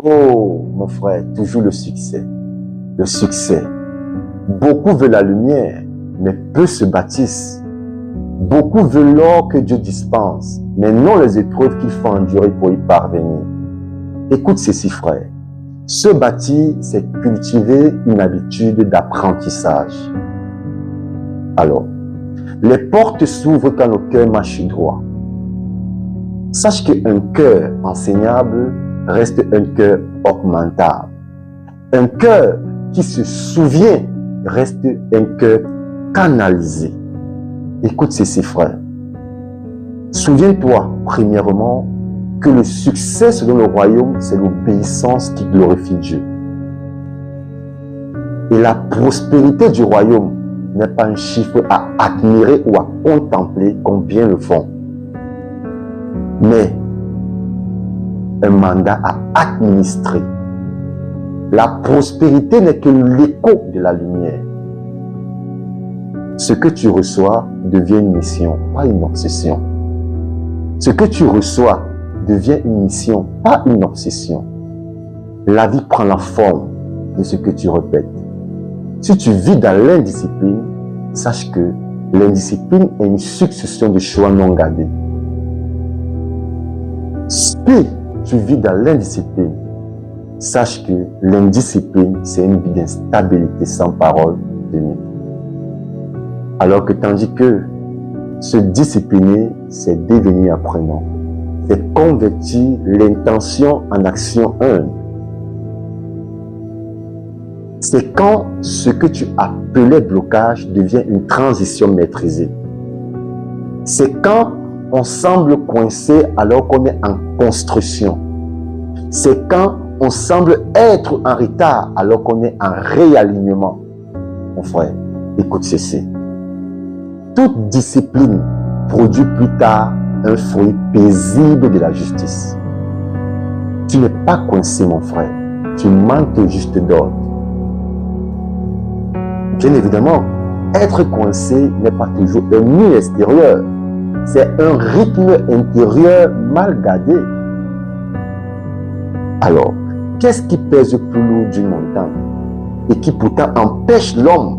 Oh, mon frère, toujours le succès. Le succès. Beaucoup veulent la lumière, mais peu se bâtissent. Beaucoup veulent l'or que Dieu dispense, mais non les épreuves qu'il faut endurer pour y parvenir. Écoute ceci, frère. Se bâtir, c'est cultiver une habitude d'apprentissage. Alors, les portes s'ouvrent quand nos cœurs marchent droit. Sache qu'un cœur enseignable reste un cœur augmentable. Un cœur qui se souvient reste un cœur canalisé. Écoute ceci, frère. Souviens-toi, premièrement, que le succès selon le royaume, c'est l'obéissance qui glorifie Dieu. Et la prospérité du royaume n'est pas un chiffre à admirer ou à contempler comme bien le font, mais un mandat à administrer. La prospérité n'est que l'écho de la lumière. Ce que tu reçois devient une mission, pas une obsession. Ce que tu reçois devient une mission, pas une obsession. La vie prend la forme de ce que tu répètes. Si tu vis dans l'indiscipline, sache que l'indiscipline est une succession de choix non gardés. Si tu vis dans l'indiscipline, sache que l'indiscipline, c'est une vie d'instabilité sans parole de Dieu. Alors que tandis que se discipliner, c'est devenir apprenant. C'est convertir l'intention en action humble. C'est quand ce que tu appelais blocage devient une transition maîtrisée. C'est quand on semble coincé alors qu'on est en construction. C'est quand on semble être en retard alors qu'on est en réalignement. Mon frère, écoute ceci. Toute discipline produit plus tard un fruit paisible de la justice. Tu n'es pas coincé, mon frère. Tu manques juste d'ordre. Bien évidemment, être coincé n'est pas toujours un mur extérieur. C'est un rythme intérieur mal gardé. Alors, qu'est-ce qui pèse plus lourd d'une montagne et qui pourtant empêche l'homme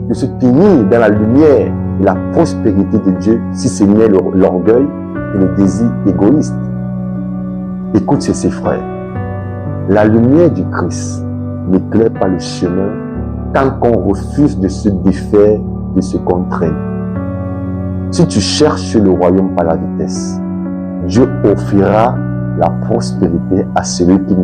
de se tenir dans la lumière et la prospérité de Dieu si ce n'est l'orgueil et le désir égoïste? Écoute ceci, frère. La lumière du Christ n'éclaire pas le chemin tant qu'on refuse de se défaire de ce qu'on traîne. Si tu cherches le royaume par la vitesse, Dieu offrira la prospérité à celui qui